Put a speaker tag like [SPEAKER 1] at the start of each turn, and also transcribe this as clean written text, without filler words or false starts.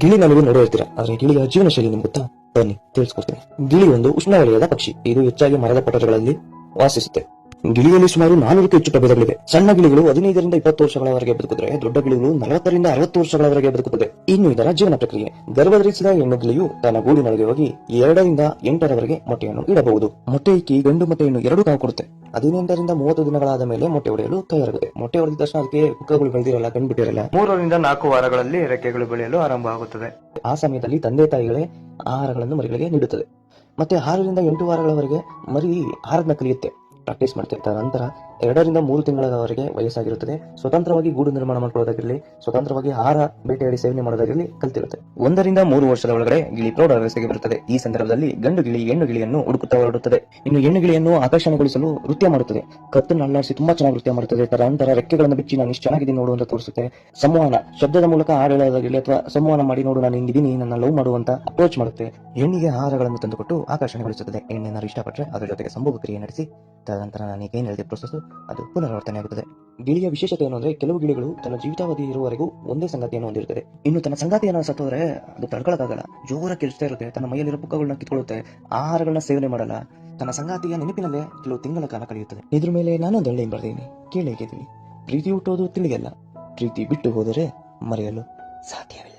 [SPEAKER 1] ಗಿಳಿ ನೀವು ನೋಡಿರ್ತೀರಾ, ಆದ್ರೆ ಗಿಳಿಯ ಜೀವನ ಶೈಲಿ ನಿಮ್ಗೆ ಗೊತ್ತಾ? ಬನ್ನಿ ತಿಳಿಸ್ಕೊಡ್ತೀನಿ. ಗಿಳಿ ಒಂದು ಉಷ್ಣವಲಯದ ಪಕ್ಷಿ. ಇದು ಹೆಚ್ಚಾಗಿ ಮರದ ಪಟರಗಳಲ್ಲಿ ವಾಸಿಸುತ್ತೆ. ಗಿಳಿಯಲ್ಲಿ ಸುಮಾರು 400ಕ್ಕೂ ಹೆಚ್ಚು ಪ್ರಭೇದಗಳಿವೆ. ಸಣ್ಣ ಗಿಳಿಗಳು 15ರಿಂದ 20 ವರ್ಷಗಳವರೆಗೆ ಬದುಕಿದ್ರೆ, ದೊಡ್ಡ ಗಿಳಿಗಳು 40ರಿಂದ 60 ವರ್ಷಗಳವರೆಗೆ ಬದುಕುತ್ತದೆ. ಇನ್ನು ಇದರ ಜೀವನ ಪ್ರಕ್ರಿಯೆ: ಗರ್ಭಧರಿಸಿದ ಹೆಣ್ಣು ಗಿಳಿಯು ತನ್ನ ಗೂಡಿನೊಳಗೆ ಹೋಗಿ 2ರಿಂದ 8ರವರೆಗೆ ಮೊಟ್ಟೆಯನ್ನು ಇಡಬಹುದು. ಮೊಟ್ಟೆ ಇಕ್ಕಿ ಗಂಡು ಮತ್ತು ಹೆಣ್ಣು ಎರಡೂ ಕಾವು ಕೊಡುತ್ತೆ. 18ರಿಂದ 30 ದಿನಗಳಾದ ಮೇಲೆ ಮೊಟ್ಟೆ ಹೊಡೆಯಲು ತಯಾರಾಗುತ್ತೆ. ಮೊಟ್ಟೆ ಹೊಡೆದ ತಕ್ಷಣ ಅದಕ್ಕೆ ಪುಕ್ಕಗಳು ಬೆಳೆದಿರಲ್ಲ, ಗಂಡು ಬಿಟ್ಟಿರಲ್ಲ. 3ರಿಂದ 4 ವಾರಗಳಲ್ಲಿ ರೆಕ್ಕೆಗಳು ಬೆಳೆಯಲು ಆರಂಭ ಆಗುತ್ತದೆ. ಆ ಸಮಯದಲ್ಲಿ ತಂದೆ ತಾಯಿಗಳೇ ಆಹಾರಗಳನ್ನು ಮರಿಗಳಿಗೆ ನೀಡುತ್ತದೆ. ಮತ್ತೆ 6ರಿಂದ 8 ವಾರಗಳವರೆಗೆ ಮರಿ ಆಹಾರನ ಕಲಿಯುತ್ತೆ, ಪ್ರಾಕ್ಟೀಸ್ ಮಾಡ್ತಿರ್ತ. ನಂತರ 2ರಿಂದ 3 ತಿಂಗಳವರೆಗೆ ವಯಸ್ಸಾಗಿರುತ್ತದೆ. ಸ್ವತಂತ್ರವಾಗಿ ಗೂಡು ನಿರ್ಮಾಣ ಮಾಡ್ಕೊಳ್ಳೋದಾಗಿರ್ಲಿ, ಸ್ವತಂತ್ರವಾಗಿ ಆಹಾರ ಬೇಟೆಯಾಡಿ ಸೇವನೆ ಮಾಡೋದಾಗಿರ್ಲಿ ಕಲ್ತಿರುತ್ತೆ. 1ರಿಂದ 3 ವರ್ಷದ ಒಳಗಡೆ ಗಿಳಿ ಪ್ರೌಢಾವಸ್ಥೆಗೆ ಬರುತ್ತದೆ. ಈ ಸಂದರ್ಭದಲ್ಲಿ ಗಂಡು ಗಿಳಿ ಹೆಣ್ಣು ಗಿಳಿಯನ್ನು ಹುಡುಕುತ್ತಾ ಹೊರಡುತ್ತದೆ. ಇನ್ನು ಹೆಣ್ಣು ಗಿಳಿಯನ್ನು ಆಕರ್ಷಣೆಗೊಳಿಸಲು ನೃತ್ಯ ಮಾಡುತ್ತದೆ. ಕತ್ತನ್ನು ಅಲ್ಲಾಡಿಸಿ ತುಂಬಾ ಚೆನ್ನಾಗಿ ನೃತ್ಯ ಮಾಡುತ್ತದೆ. ನಂತರ ರೆಕ್ಕೆಗಳನ್ನು ಬಿಚ್ಚಿ ನಾನು ಇಷ್ಟು ಚೆನ್ನಾಗಿದ್ದೀನಿ ನೋಡು ಅಂತ ತೋರಿಸುತ್ತೆ. ಸಂವಹನ, ಶಬ್ದದ ಮೂಲಕ ಹಾಡು ಹೇಳೋದಾಗಿರ್ಲಿ ಅಥವಾ ಸಂವಹನ ಮಾಡಿ ನೋಡು ನಾನು ಹಿಂಗಿದ್ದೀನಿ, ನನ್ನ ಲವ್ ಮಾಡುವಂತ ಅಪ್ರೋಚ್ ಮಾಡುತ್ತೆ. ಹೆಣ್ಣಿಗೆ ಆಹಾರಗಳನ್ನು ತಂದುಕೊಟ್ಟು ಆಕರ್ಷಣೆಗೊಳಿಸುತ್ತದೆ. ಹೆಣ್ಣೇನಾದ್ರು ಇಷ್ಟಪಟ್ಟರೆ ಅದರ ಜೊತೆಗೆ ಸಂಭೋಗ ಕ್ರಿಯೆ ನಡೆಸಿ ತದನಂತರ ನನಗೆ ಏನು ಹೇಳಿದೆ ಪ್ರೊಸೆಸ್ ಅದು ಪುನರಾವರ್ತನೆ ಆಗುತ್ತದೆ. ಗಿಳಿಯ ವಿಶೇಷತೆ ಏನು ಅಂದ್ರೆ, ಕೆಲವು ಗಿಳಿಗಳು ತನ್ನ ಜೀವಿತಾವಧಿ ಇರುವವರೆಗೂ ಒಂದೇ ಸಂಗಾತಿಯನ್ನು ಹೊಂದಿರುತ್ತದೆ. ಇನ್ನು ತನ್ನ ಸಂಗಾತಿಯನ್ನು ಸತ್ತೋದ್ರೆ ಅದು ತಡ್ಕೊಳಕ್ಕಾಗಲ್ಲ, ಜೋರ ಕಿರ್ಚ್ತಾ ಇರುತ್ತೆ, ತನ್ನ ಮೈಯಲ್ಲಿರೋ ಪುಕ್ಕಗಳನ್ನ ಕಿತ್ಕೊಳ್ಳುತ್ತೆ, ಆಹಾರಗಳನ್ನ ಸೇವನೆ ಮಾಡಲ್ಲ, ತನ್ನ ಸಂಗಾತಿಯ ನೆನಪಿನಲ್ಲೇ ಕೆಲವು ತಿಂಗಳ ಕಾಲ ಕಳೆಯುತ್ತದೆ. ಇದ್ರ ಮೇಲೆ ನಾನೊಂದು ಒಳ್ಳೆ ಬರ್ತೀನಿ, ಕೇಳಿ ಹೇಗಿದ್ದೀನಿ. ಪ್ರೀತಿ ಹುಟ್ಟೋದು ತಿಳಿಯಲ್ಲ, ಪ್ರೀತಿ ಬಿಟ್ಟು ಹೋದರೆ ಮರೆಯಲು ಸಾಧ್ಯವಿಲ್ಲ.